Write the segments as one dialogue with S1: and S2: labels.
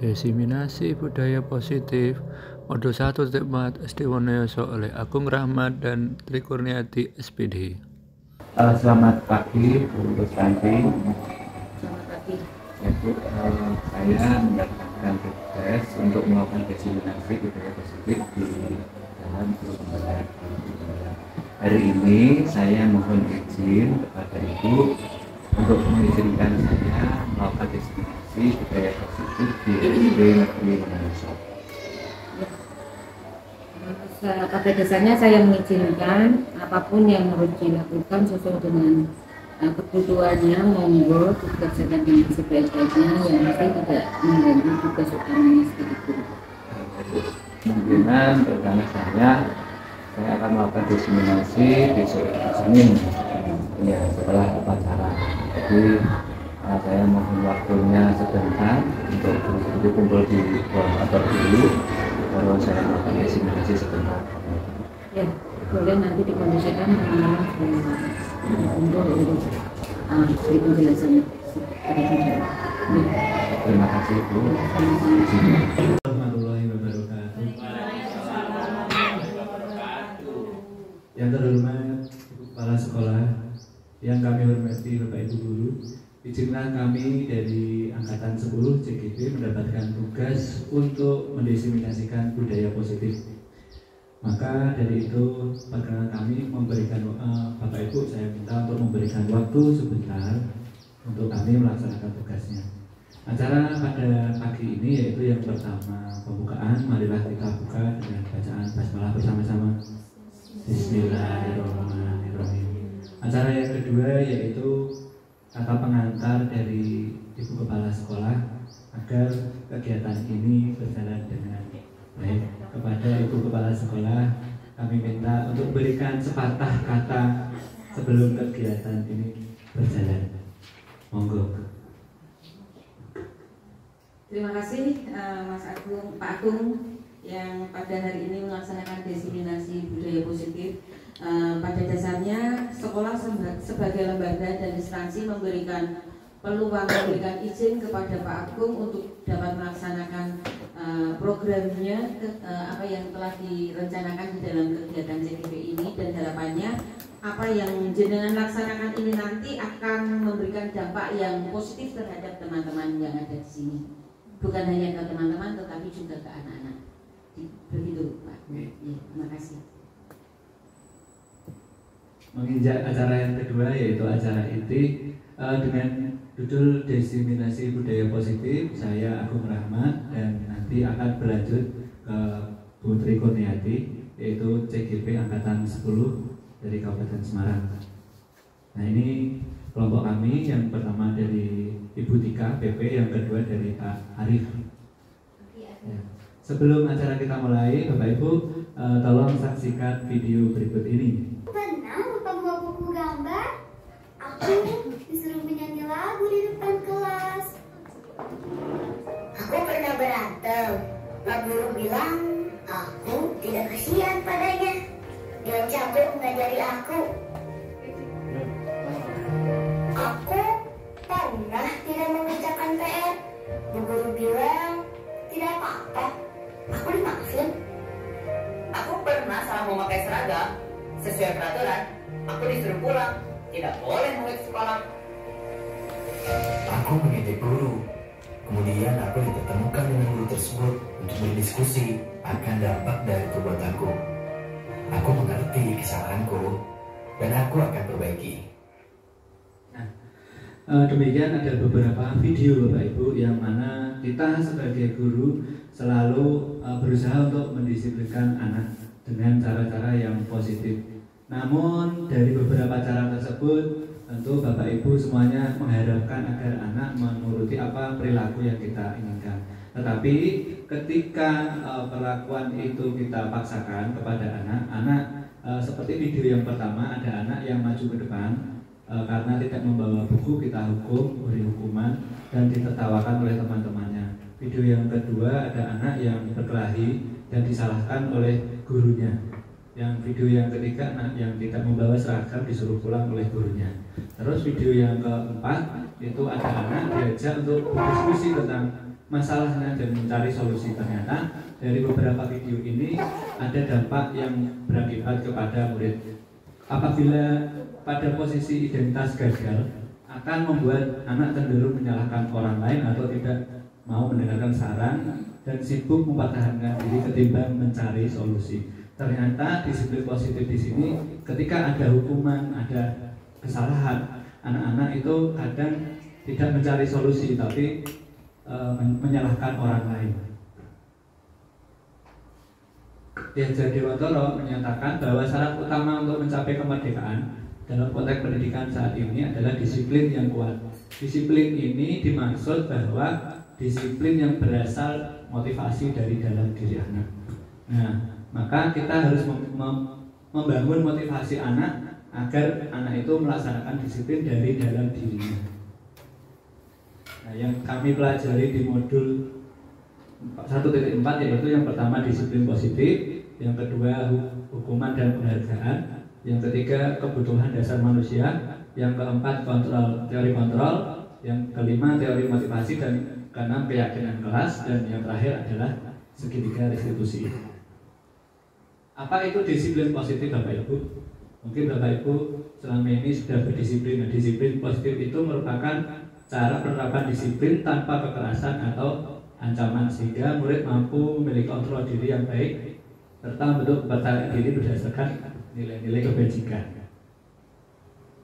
S1: Diseminasi budaya positif Modul 1.4 SD Wonoyoso oleh Agung Rahmat dan Tri Kurniati SPD.
S2: Selamat pagi Bu Santi.
S3: Selamat pagi.
S2: Ya Bu, saya mendapatkan tugas untuk melakukan diseminasi budaya positif di dalam perkembangan. Hari ini saya mohon izin kepada Ibu untuk mengizinkan saya melakukan diseminasi budaya positif di SD Negeri Wonoyoso.
S3: Pada dasarnya saya mengizinkan apapun yang harus dilakukan sesuai dengan kebutuhannya, monggo dikerjakan dengan sebaik-baiknya, yang pasti tidak mengganggu tugas utamanya sebagai guru.
S2: Kemungkinan rencana saya akan melakukan diseminasi besok Senin, ya setelah upacara. Jadi saya mohon waktunya sebentar untuk kumpul di ruang kantor dulu, baru saya melakukan diseminasi sebentar.
S3: Ya, boleh nanti dikondisikan untuk beri penjelasan.
S2: Terima kasih Bu.
S4: Warahmatullahi wabarakatuh. Yang terhormat Ibu Kepala Sekolah, yang kami hormati Bapak Ibu Guru, izinkan kami dari Angkatan 10 CGP mendapatkan tugas untuk mendiseminasikan budaya positif. Maka dari itu perkenan kami memberikan Bapak Ibu, saya minta untuk memberikan waktu sebentar untuk kami melaksanakan tugasnya. Acara pada pagi ini yaitu yang pertama pembukaan. Marilah kita buka dengan bacaan basmalah bersama-sama. Bismillahirrahmanirrahim. Acara yang kedua yaitu kata pengantar dari Ibu Kepala Sekolah agar kegiatan ini berjalan dengan baik. Kepada Ibu Kepala Sekolah kami minta untuk berikan sepatah kata sebelum kegiatan ini berjalan. Monggo.
S5: Terima kasih Pak Agung yang pada hari ini melaksanakan diseminasi budaya positif. Pada dasarnya sekolah sebagai lembaga dan instansi memberikan peluang, memberikan izin kepada Pak Agung untuk dapat melaksanakan programnya, apa yang telah direncanakan di dalam kegiatan CGP ini, dan harapannya apa yang jenengan laksanakan ini nanti akan memberikan dampak yang positif terhadap teman-teman yang ada di sini, bukan hanya ke teman-teman tetapi juga ke anak-anak. Begitu Pak. Ya, terima kasih.
S4: Menginjak acara yang kedua yaitu acara inti dengan judul diseminasi budaya positif, saya Agung Rahmat dan nanti akan berlanjut ke Bu Tri Kurniati yaitu CGP Angkatan 10 dari Kabupaten Semarang. Nah, ini kelompok kami, yang pertama dari Ibu Tika PP, yang kedua dari Pak Arif. Ya. Sebelum acara kita mulai, Bapak Ibu tolong saksikan video berikut ini.
S6: Pernah lupa bawa buku gambar? Aku disuruh menyanyi lagu di depan kelas. Aku pernah berantem. Pak guru bilang aku tidak kasihan padanya. Dia capek mengajari aku. Aku pernah tidak mengerjakan PR. Bu guru bilang tidak apa-apa. Aku dimaafin.
S7: Aku pernah salah memakai seragam sesuai peraturan. Aku disuruh pulang, tidak boleh murid sekolah.
S8: Aku mengejek guru. Kemudian aku dipertemukan dengan guru tersebut untuk berdiskusi akan dampak dari perbuatanku. Aku mengerti kesalahanku dan aku akan perbaiki.
S4: Demikian ada beberapa video Bapak Ibu yang mana kita sebagai guru selalu berusaha untuk mendisiplinkan anak dengan cara-cara yang positif. Namun dari beberapa cara tersebut tentu Bapak Ibu semuanya mengharapkan agar anak menuruti apa perilaku yang kita inginkan. Tetapi ketika perlakuan itu kita paksakan kepada anak seperti video yang pertama, ada anak yang maju ke depan karena tidak membawa buku, kita hukum, beri hukuman dan ditertawakan oleh teman-temannya. Video yang kedua, ada anak yang berkelahi dan disalahkan oleh gurunya. Yang video yang ketiga, anak yang tidak membawa seragam disuruh pulang oleh gurunya. Terus video yang keempat itu ada anak diajak untuk berdiskusi tentang masalahnya dan mencari solusi. Ternyata dari beberapa video ini ada dampak yang berakibat kepada murid. Apabila pada posisi identitas gagal, akan membuat anak cenderung menyalahkan orang lain atau tidak mau mendengarkan saran dan sibuk mempertahankan diri ketimbang mencari solusi. Ternyata disiplin positif di sini, ketika ada hukuman, ada kesalahan, anak-anak itu kadang tidak mencari solusi, tapi menyalahkan orang lain. Diajar Dewantoro menyatakan bahwa syarat utama untuk mencapai kemerdekaan dalam konteks pendidikan saat ini adalah disiplin yang kuat. Disiplin ini dimaksud bahwa disiplin yang berasal motivasi dari dalam diri anak. Nah, maka kita harus membangun motivasi anak agar anak itu melaksanakan disiplin dari dalam dirinya. Nah, yang kami pelajari di modul 1.4 yaitu yang pertama disiplin positif, yang kedua hukuman dan penghargaan, yang ketiga kebutuhan dasar manusia, yang keempat teori kontrol, yang kelima teori motivasi, dan keenam keyakinan kelas, dan yang terakhir adalah segitiga restitusi. Apa itu disiplin positif, Bapak Ibu? Mungkin Bapak Ibu selama ini sudah berdisiplin. Nah, disiplin positif itu merupakan cara penerapan disiplin tanpa kekerasan atau ancaman sehingga murid mampu memiliki kontrol diri yang baik serta bentuk kepercayaan diri berdasarkan nilai-nilai kebajikan.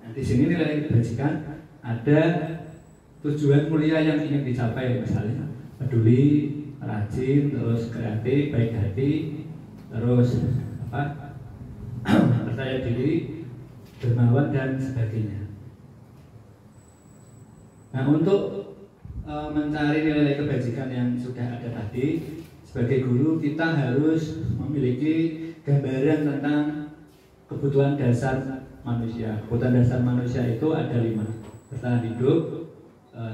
S4: Nah, di sini nilai kebajikan ada tujuan mulia yang ingin dicapai, misalnya peduli, rajin, terus kreatif, baik hati, terus percaya diri, dermawan, dan sebagainya. Nah, untuk mencari nilai kebajikan yang sudah ada tadi, sebagai guru kita harus memiliki gambaran tentang kebutuhan dasar manusia. Kebutuhan dasar manusia itu ada 5: bertahan hidup,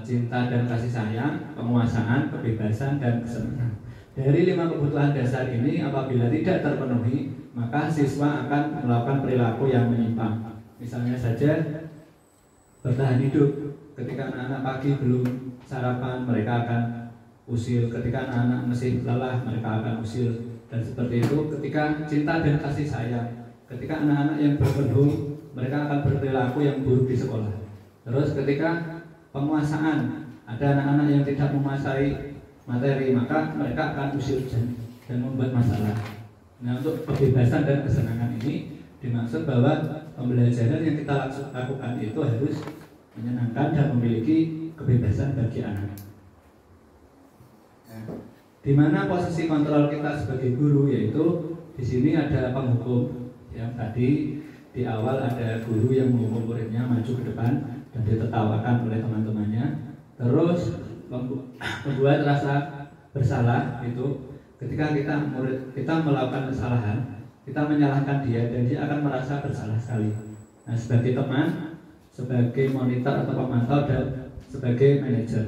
S4: cinta dan kasih sayang, penguasaan, kebebasan, dan kesenangan. Dari 5 kebutuhan dasar ini apabila tidak terpenuhi, maka siswa akan melakukan perilaku yang menyimpang. Misalnya saja bertahan hidup, ketika anak-anak pagi belum sarapan, mereka akan usil. Ketika anak-anak masih lelah, mereka akan usil. Dan seperti itu ketika cinta dan kasih sayang, ketika anak-anak yang berpenghulu, mereka akan berperilaku yang buruk di sekolah. Terus ketika penguasaan, ada anak-anak yang tidak menguasai materi, maka mereka akan usil dan membuat masalah. Nah, untuk kebebasan dan kesenangan ini dimaksud bahwa pembelajaran yang kita lakukan itu harus menyenangkan dan memiliki kebebasan bagi anak. Di mana posisi kontrol kita sebagai guru, yaitu di sini ada penghukum. Yang tadi di awal ada guru yang menghukum muridnya maju ke depan dan ditertawakan oleh teman-temannya. Terus membuat rasa bersalah itu ketika kita melakukan kesalahan, kita menyalahkan dia dan dia akan merasa bersalah sekali. Nah, sebagai teman, sebagai monitor atau pemantau, dan sebagai manajer.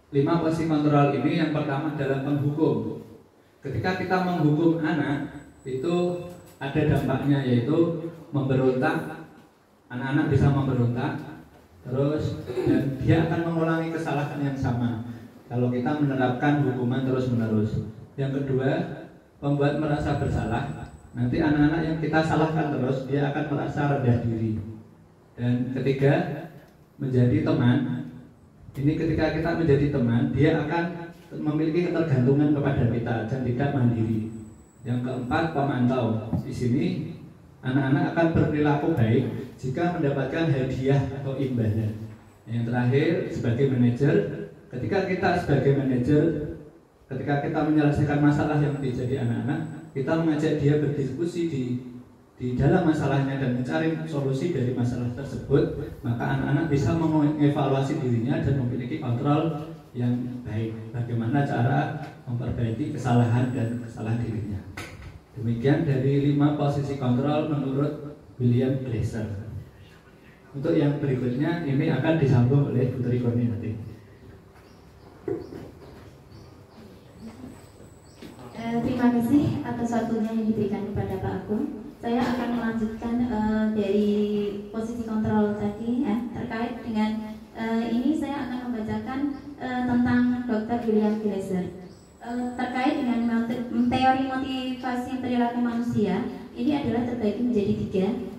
S4: 5 posisi kontrol ini yang pertama adalah penghukum. Ketika kita menghukum anak, itu ada dampaknya, yaitu memberontak. Anak-anak bisa memberontak, terus dan dia akan mengulangi kesalahan yang sama kalau kita menerapkan hukuman terus-menerus. Yang kedua, membuat merasa bersalah. Nanti anak-anak yang kita salahkan terus, dia akan merasa rendah diri. Dan ketiga, menjadi teman. Ini ketika kita menjadi teman, dia akan memiliki ketergantungan kepada kita dan tidak mandiri. Yang keempat, pemantau. Di sini anak-anak akan berperilaku baik jika mendapatkan hadiah atau imbalan. Yang terakhir, sebagai manajer, ketika kita sebagai manajer, ketika kita menyelesaikan masalah yang terjadi anak-anak, kita mengajak dia berdiskusi di dalam masalahnya dan mencari solusi dari masalah tersebut, maka anak-anak bisa mengevaluasi dirinya dan memiliki kontrol yang baik bagaimana cara memperbaiki kesalahan dan kesalahan dirinya. Demikian dari 5 posisi kontrol menurut William Glasser. Untuk yang berikutnya ini akan disambung oleh Putri Koni nanti.
S9: Terima kasih atas waktunya yang diberikan kepada Pak Agung. Saya akan melanjutkan dari posisi kontrol tadi ya, terkait dengan ini saya akan William Glasser. Terkait dengan teori motivasi perilaku manusia, ini adalah terbagi menjadi 3.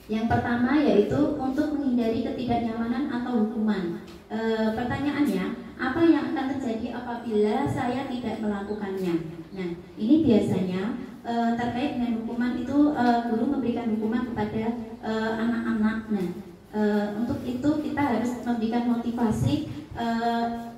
S9: Yang pertama yaitu untuk menghindari ketidaknyamanan atau hukuman. Pertanyaannya, apa yang akan terjadi apabila saya tidak melakukannya? Nah, ini biasanya terkait dengan hukuman itu guru memberikan hukuman kepada anak-anak. Nah, untuk itu kita harus memberikan motivasi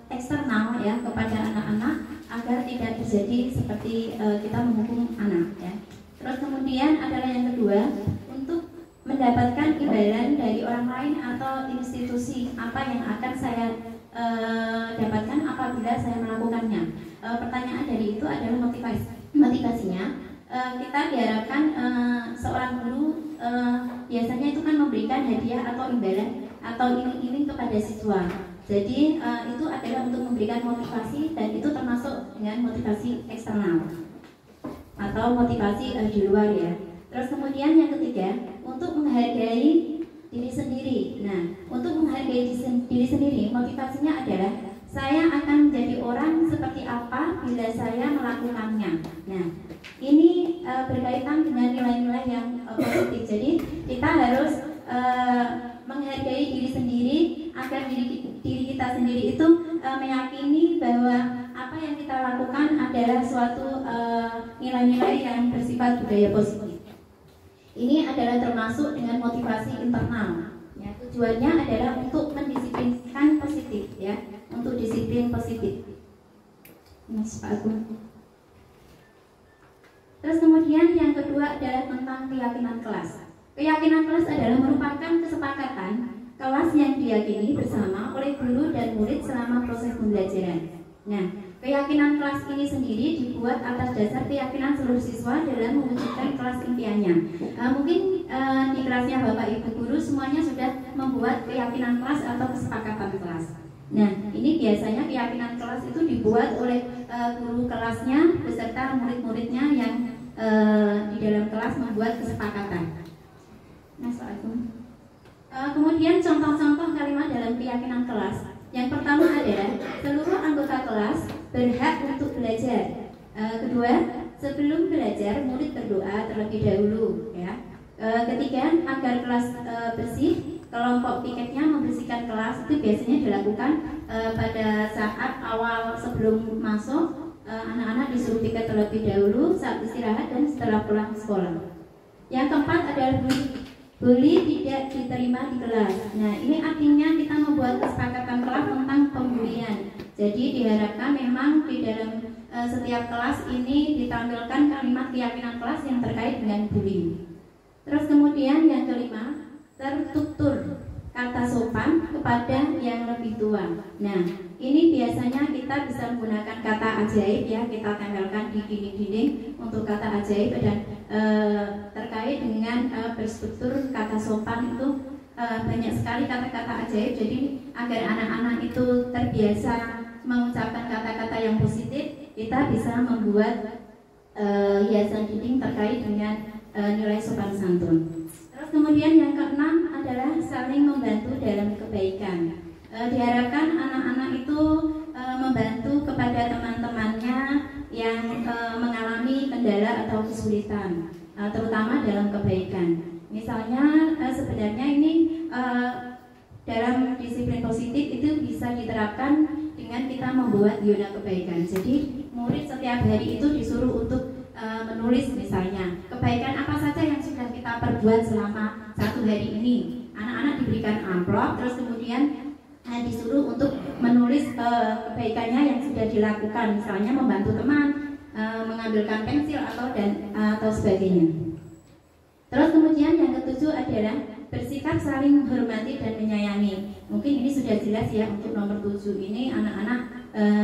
S9: eksternal ya kepada anak-anak agar tidak terjadi seperti kita menghukum anak ya. Terus kemudian adalah yang kedua, untuk mendapatkan imbalan dari orang lain atau institusi apa yang akan saya dapatkan apabila saya melakukannya. Pertanyaan dari itu adalah motivasinya. Kita diharapkan seorang guru biasanya itu kan memberikan hadiah atau imbalan atau iming-iming kepada siswa. Jadi itu adalah untuk memberikan motivasi, dan itu termasuk dengan motivasi eksternal atau motivasi di luar ya. Terus kemudian yang ketiga, untuk menghargai diri sendiri. Nah, untuk menghargai diri sendiri, motivasinya adalah saya akan menjadi orang seperti apa bila saya melakukannya. Nah, ini berkaitan dengan nilai-nilai yang positif. Jadi kita harus menghargai diri sendiri agar diri kita sendiri itu meyakini bahwa apa yang kita lakukan adalah suatu nilai-nilai yang bersifat budaya positif. Ini adalah termasuk dengan motivasi internal. Ya, tujuannya adalah untuk mendisiplinkan positif, ya, untuk disiplin positif. Mas Pak Agung. Terus kemudian yang kedua adalah tentang keyakinan kelas. Keyakinan kelas adalah merupakan kesepakatan kelas yang diyakini bersama oleh guru dan murid selama proses pembelajaran. Nah, keyakinan kelas ini sendiri dibuat atas dasar keyakinan seluruh siswa dalam mewujudkan kelas impiannya. Mungkin di kelasnya Bapak Ibu guru semuanya sudah membuat keyakinan kelas atau kesepakatan kelas. Nah, ini biasanya keyakinan kelas itu dibuat oleh guru kelasnya beserta murid-muridnya yang di dalam kelas membuat kesepakatan. Nah, kemudian contoh-contoh kalimat dalam keyakinan kelas. Yang pertama adalah seluruh anggota kelas berhak untuk belajar. Kedua, sebelum belajar murid berdoa terlebih dahulu. Ya. Ketiga, agar kelas bersih, kelompok piketnya membersihkan kelas itu biasanya dilakukan pada saat awal sebelum masuk. Anak-anak disuruh piket terlebih dahulu saat istirahat dan setelah pulang sekolah. Yang keempat adalah bully tidak diterima di kelas. Nah, ini artinya kita membuat kesepakatan kelas tentang pembulian. Jadi diharapkan memang di dalam setiap kelas ini ditampilkan kalimat keyakinan kelas yang terkait dengan bully. Terus kemudian yang kelima, tertutur kata sopan kepada yang lebih tua. Nah, ini biasanya kita bisa menggunakan kata ajaib ya, kita tempelkan di dinding-dinding untuk kata ajaib, dan terkait dengan berstruktur kata sopan itu banyak sekali kata-kata ajaib. Jadi agar anak-anak itu terbiasa mengucapkan kata-kata yang positif, kita bisa membuat hiasan dinding terkait dengan nilai sopan santun. Terus kemudian yang keenam adalah saling membantu dalam kebaikan. Diharapkan anak-anak itu membantu kepada teman-temannya yang mengalami kendala atau kesulitan, terutama dalam kebaikan. Misalnya sebenarnya ini dalam disiplin positif itu bisa diterapkan dengan kita membuat zona kebaikan. Jadi murid setiap hari itu disuruh untuk menulis misalnya kebaikan apa saja yang sudah kita perbuat selama satu hari ini. Anak-anak diberikan amplop, terus kemudian disuruh untuk menulis kebaikannya yang sudah dilakukan, misalnya membantu teman, mengambilkan pensil atau sebagainya. Terus kemudian yang ketujuh adalah bersikap saling menghormati dan menyayangi. Mungkin ini sudah jelas ya, untuk nomor 7 ini anak-anak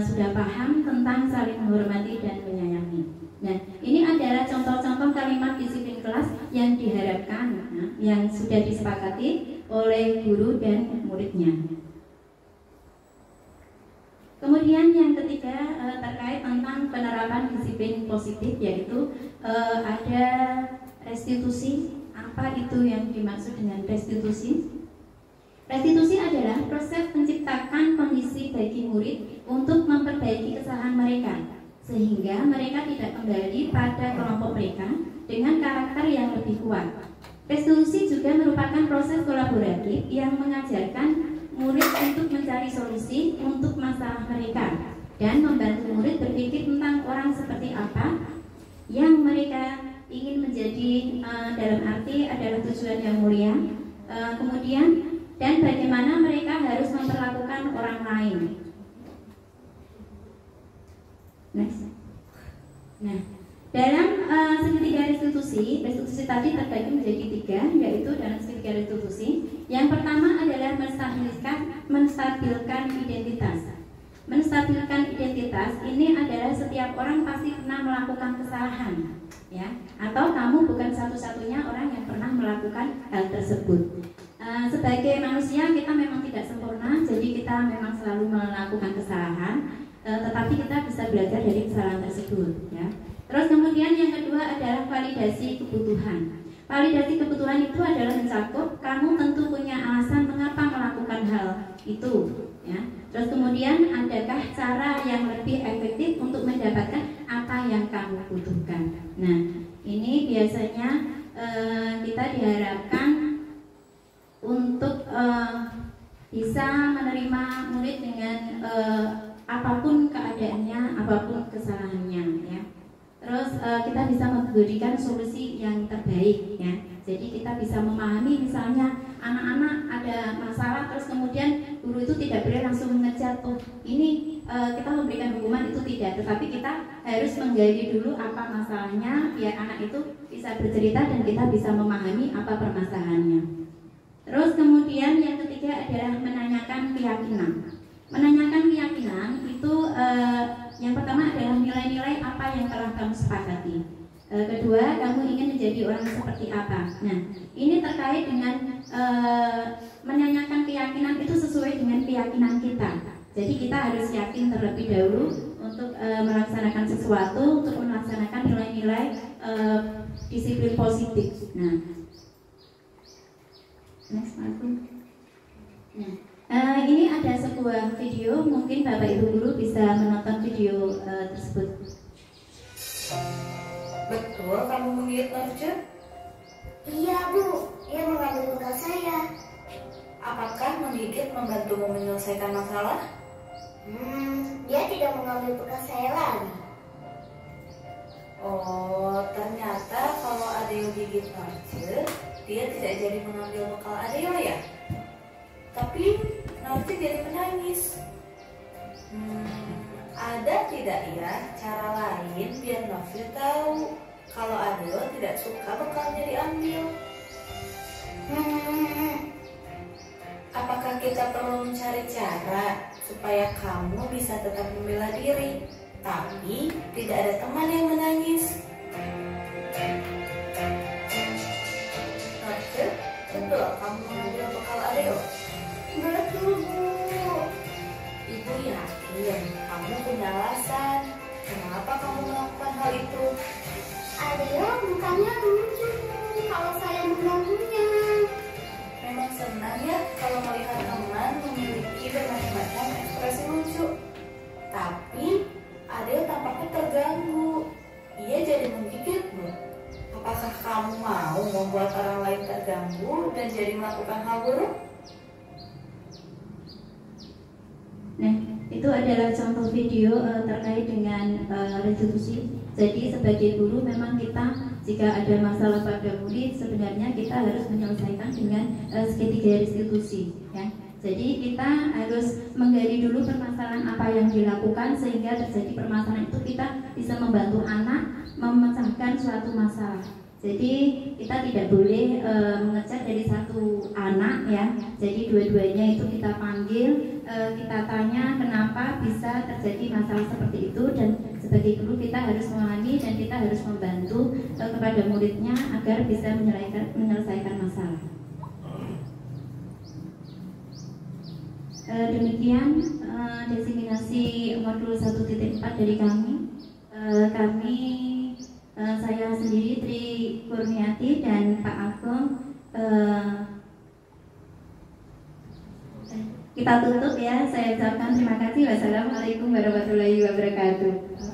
S9: sudah paham tentang saling menghormati dan menyayangi. Nah, ini adalah contoh-contoh kalimat disiplin kelas yang diharapkan, yang sudah disepakati oleh guru dan muridnya. Kemudian yang ketiga terkait tentang penerapan disiplin positif, yaitu ada restitusi. Apa itu yang dimaksud dengan restitusi? Restitusi adalah proses menciptakan kondisi bagi murid untuk memperbaiki kesalahan mereka, sehingga mereka tidak kembali pada kelompok mereka dengan karakter yang lebih kuat. Restitusi juga merupakan proses kolaboratif yang mengajarkan murid untuk mencari solusi untuk masalah mereka dan membantu murid berpikir tentang orang seperti apa yang mereka ingin menjadi, dalam arti adalah tujuan yang mulia, kemudian dan bagaimana mereka harus memperlakukan orang lain. Next. Nah, dalam segitiga restitusi tadi terbagi menjadi 3, yaitu dalam segitiga restitusi. Yang pertama adalah menstabilkan identitas. Menstabilkan identitas ini adalah setiap orang pasti pernah melakukan kesalahan, ya. Atau kamu bukan satu-satunya orang yang pernah melakukan hal tersebut. Sebagai manusia kita memang tidak sempurna, jadi kita memang selalu melakukan kesalahan, tetapi kita bisa belajar dari kesalahan tersebut, ya. Terus kemudian yang kedua adalah validasi kebutuhan. Validasi kebutuhan itu adalah mencakup kamu tentu punya alasan mengapa melakukan hal itu, ya. Terus kemudian adakah cara yang lebih efektif untuk mendapatkan apa yang kamu butuhkan. Nah, ini biasanya kita diharapkan untuk bisa menerima murid dengan apapun keadaannya, apapun kesalahannya, ya. Terus kita bisa memberikan solusi yang terbaik, ya. Jadi kita bisa memahami, misalnya anak-anak ada masalah, terus kemudian guru itu tidak boleh langsung mengejar, oh ini kita memberikan hukuman, itu tidak. Tetapi kita harus menggali dulu apa masalahnya, biar anak itu bisa bercerita dan kita bisa memahami apa permasalahannya. Terus kemudian yang ketiga adalah menanyakan keyakinan. Menanyakan keyakinan itu yang pertama adalah nilai-nilai apa yang telah kamu sepakati. Kedua, kamu ingin menjadi orang seperti apa. Nah, ini terkait dengan menanyakan keyakinan itu sesuai dengan keyakinan kita. Jadi kita harus yakin terlebih dahulu untuk melaksanakan sesuatu, untuk melaksanakan nilai-nilai disiplin positif. Nah, next aku. Nah, ini ada sebuah video, mungkin Bapak Ibu guru bisa menonton video tersebut.
S10: Betul kamu menggigit Norce?
S6: Iya Bu, dia mengambil bekal saya.
S10: Apakah menggigit membantumu menyelesaikan masalah?
S6: Dia tidak mengambil bekal saya lagi.
S10: Oh, ternyata kalau Adeo gigit Norce, dia tidak jadi mengambil bekal Adeo ya? Tapi Norce jadi menangis. Ada tidak ya cara lain biar Norce tahu kalau Adeo tidak suka bekalnya diambil? Apakah kita perlu mencari cara supaya kamu bisa tetap membela diri, tapi tidak ada teman yang menangis? Norce, betul kamu mengambil bekal Adeo?
S6: Betul Bu.
S10: Ibu yakin kamu punya alasan kenapa kamu melakukan hal itu.
S6: Adeo bukannya lucu kalau saya mengganggunya.
S10: Memang senang ya kalau melihat teman memiliki bermacam-macam ekspresi lucu. Tapi Adeo tampaknya terganggu. Ia jadi menggigitmu. Apakah kamu mau membuat orang lain terganggu dan jadi melakukan hal buruk?
S9: Nah, itu adalah contoh video terkait dengan restitusi. Jadi sebagai guru memang kita jika ada masalah pada murid sebenarnya kita harus menyelesaikan dengan segitiga restitusi, ya. Jadi kita harus menggali dulu permasalahan apa yang dilakukan sehingga terjadi permasalahan itu kita bisa membantu anak memecahkan suatu masalah. Jadi kita tidak boleh mengejar dari satu anak, ya. Jadi dua-duanya itu kita panggil, kita tanya kenapa bisa terjadi masalah seperti itu, dan sebagai guru kita harus memahami dan kita harus membantu kepada muridnya agar bisa menyelesaikan masalah. Demikian diseminasi modul 1.4 dari kami. Saya sendiri Tri Kurniati dan Pak Agung Kita tutup ya. Saya ucapkan terima kasih. Wassalamualaikum warahmatullahi wabarakatuh.